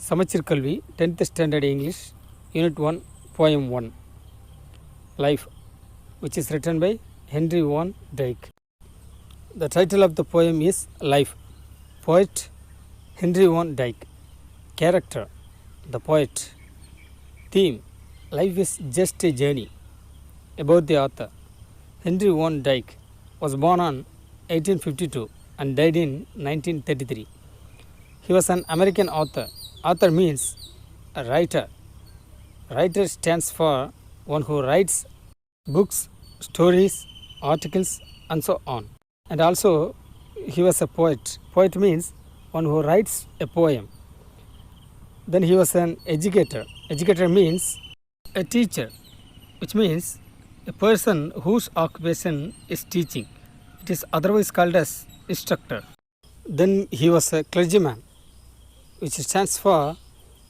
சமச்சீர் கல்வி 10th Standard English Unit 1 Poem 1 Life, which is written by Henry Van Dyke. The title of the poem is Life. Poet Henry Van Dyke. Character the poet. Theme Life is just a journey. About the author, Henry Van Dyke was born on 1852 and died in 1933. He was an American author. Author means a writer. Writer stands for one who writes books, stories, articles, and so on. And also, he was a poet. Poet means one who writes a poem. Then he was an educator. Educator means a teacher, which means a person whose occupation is teaching. It is otherwise called as instructor. Then he was a clergyman, which stands for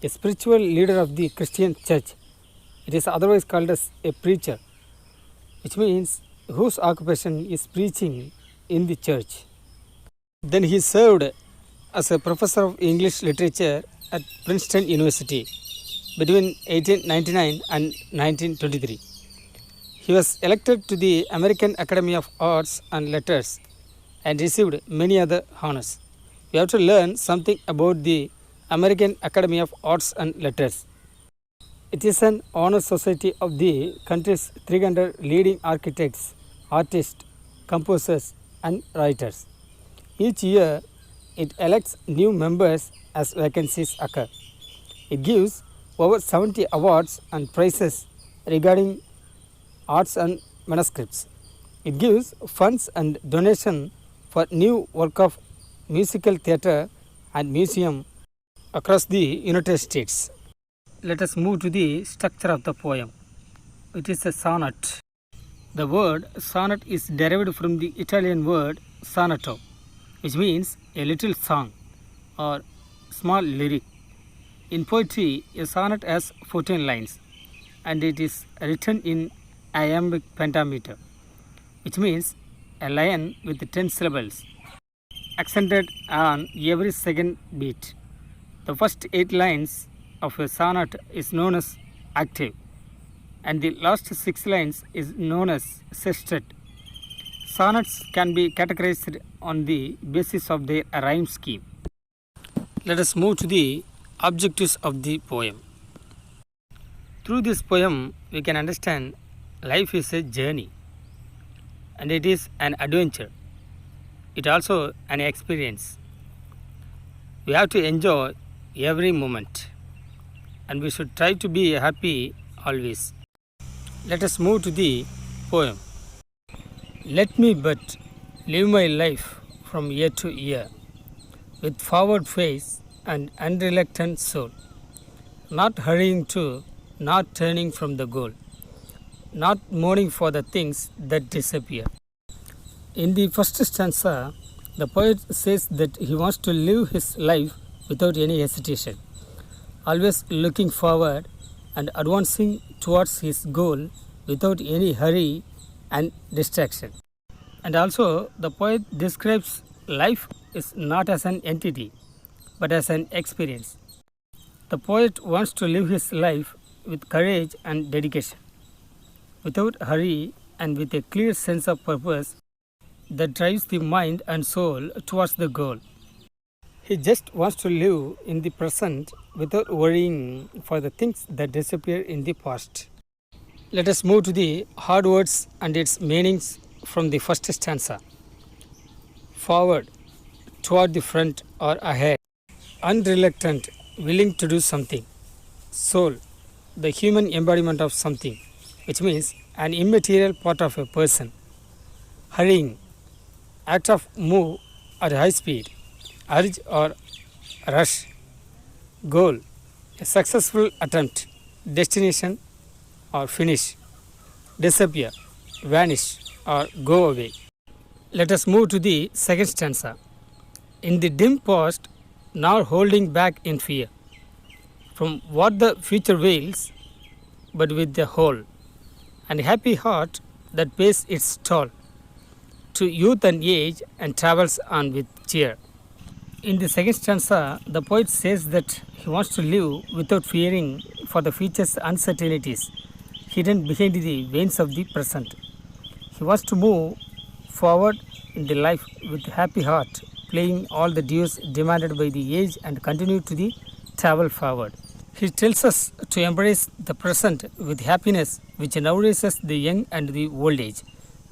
a spiritual leader of the Christian church. It is otherwise called as a preacher, which means whose occupation is preaching in the church. Then he served as a professor of English literature at Princeton University between 1899 and 1923. He was elected to the American Academy of Arts and Letters and received many other honors. We have to learn something about the American Academy of Arts and Letters. It is an honor society of the country's 300 leading architects, artists, composers, and writers. Each year, it elects new members as vacancies occur. It gives over 70 awards and prizes regarding arts and manuscripts. It gives funds and donation for new work of musical theatre and museum across the United States. Let us move to the structure of the poem. It is a sonnet. The word sonnet is derived from the Italian word sonetto, which means a little song or small lyric. In poetry, a sonnet has 14 lines and it is written in iambic pentameter, which means a line with 10 syllables, accented on every second beat. The first 8 lines of a sonnet is known as octave, and the last 6 lines is known as sestet. Sonnets can be categorized on the basis of their rhyme scheme. Let us move to the objectives of the poem. Through this poem, we can understand life is a journey, and it is an adventure. It also an experience. We have to enjoy every moment, and we should try to be happy always. Let us move to the poem. Let me but live my life from year to year, with forward face and unreluctant soul, not hurrying to, not turning from the goal, not mourning for the things that disappear. In the first stanza, the poet says that he wants to live his life without any hesitation, always looking forward and advancing towards his goal without any hurry and distraction. And also, the poet describes life is not as an entity, but as an experience. The poet wants to live his life with courage and dedication, without hurry and with a clear sense of purpose that drives the mind and soul towards the goal. He just wants to live in the present without worrying for the things that disappear in the past. Let us move to the hard words and its meanings from the first stanza. Forward, toward the front or ahead. Unreluctant, willing to do something. Soul, the human embodiment of something, which means an immaterial part of a person. Hurrying, act of move at high speed, urge or rush. Goal, a successful attempt, destination or finish. Disappear, vanish or go away. Let us move to the second stanza. In the dim past, now holding back in fear from what the future wails, but with the whole and happy heart that pays its toll to youth and age and travels on with cheer. In the second stanza, the poet says that he wants to live without fearing for the future's uncertainties hidden behind the veins of the present. He wants to move forward in the life with happy heart, playing all the dues demanded by the age and continue to the travel forward. He tells us to embrace the present with happiness which nourishes the young and the old age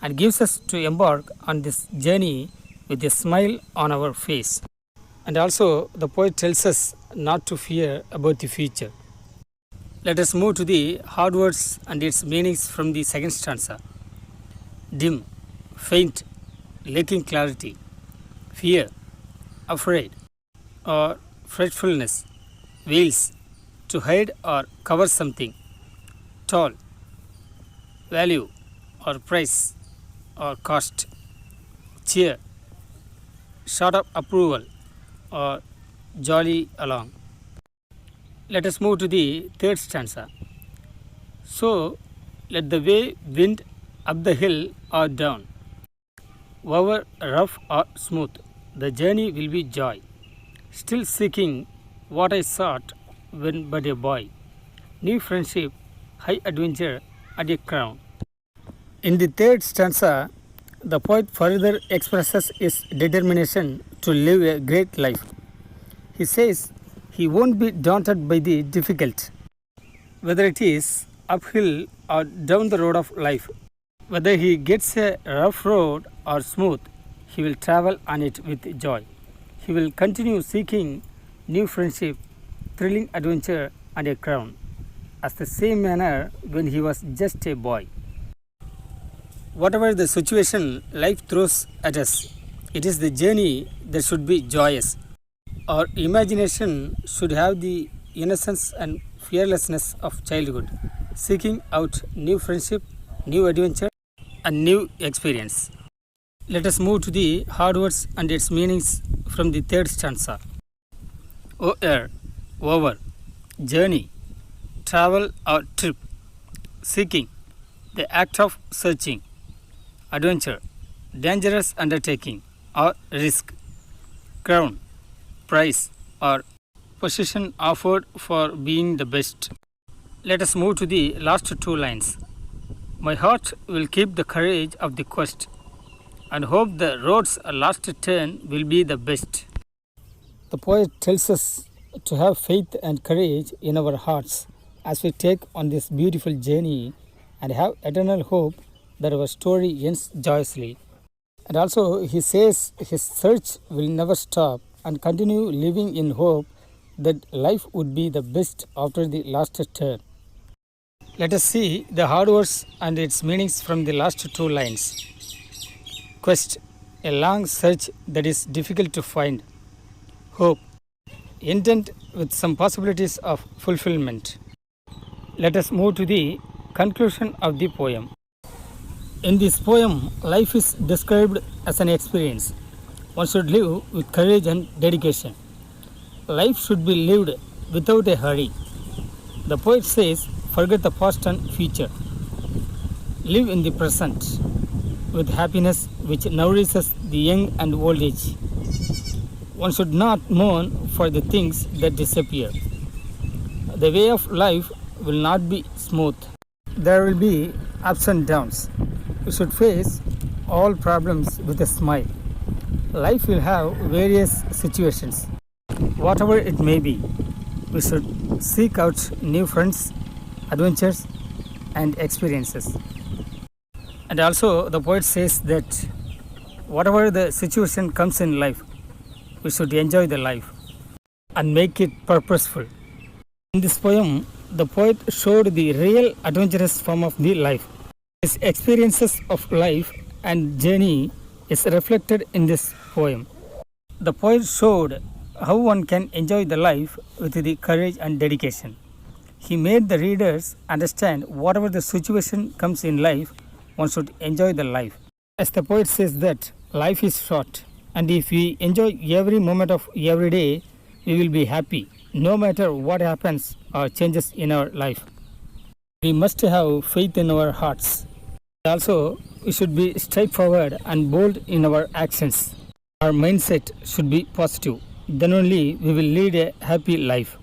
and gives us to embark on this journey with a smile on our face. And also the poet tells us not to fear about the future. Let us move to the hard words and its meanings from the second stanza. Dim, faint, lacking clarity, fear, afraid, or fretfulness, veils, to hide or cover something, tall, value or price or cost, cheer, short of approval or jolly along. Let us move to the third stanza. So let the way wind up the hill or down, however rough or smooth, the journey will be joy. Still seeking what I sought when but a boy, new friendship, high adventure, and a crown. In the third stanza, the poet further expresses his determination to live a great life. He says he won't be daunted by the difficult, whether it is uphill or down the road of life. Whether he gets a rough road or smooth, he will travel on it with joy. He will continue seeking new friendship, thrilling adventure, and a crown, as the same manner when he was just a boy. Whatever the situation life throws at us, it is the journey that should be joyous. Our imagination should have the innocence and fearlessness of childhood, seeking out new friendship, new adventure, and new experience. Let us move to the hard words and its meanings from the third stanza. O'er, over, journey, travel or trip, seeking, the act of searching, adventure, dangerous undertaking or risk, crown, prize or position offered for being the best. Let us move to the last two lines. My heart will keep the courage of the quest and hope the road's last turn will be the best. The poet tells us to have faith and courage in our hearts as we take on this beautiful journey and have eternal hope that our story ends joyously. And also, he says his search will never stop and continue living in hope that life would be the best after the last turn. Let us see the hard words and its meanings from the last two lines. Quest, a long search that is difficult to find. Hope, intent with some possibilities of fulfillment. Let us move to the conclusion of the poem. In this poem, life is described as an experience. One should live with courage and dedication. Life should be lived without a hurry. The poet says, forget the past and future. Live in the present with happiness which nourishes the young and old age. One should not mourn for the things that disappear. The way of life will not be smooth. There will be ups and downs. We should face all problems with a smile. Life will have various situations. Whatever it may be, we should seek out new friends, adventures, and experiences. And also, the poet says that whatever the situation comes in life, we should enjoy the life and make it purposeful. In this poem, the poet showed the real adventurous form of the life. His experiences of life and journey is reflected in this poem. The poet showed how one can enjoy the life with the courage and dedication. He made the readers understand whatever the situation comes in life, one should enjoy the life. As the poet says that life is short, and if we enjoy every moment of every day, we will be happy, no matter what happens or changes in our life. We must have faith in our hearts. Also, we should be straightforward and bold in our actions. Our mindset should be positive, then only we will lead a happy life.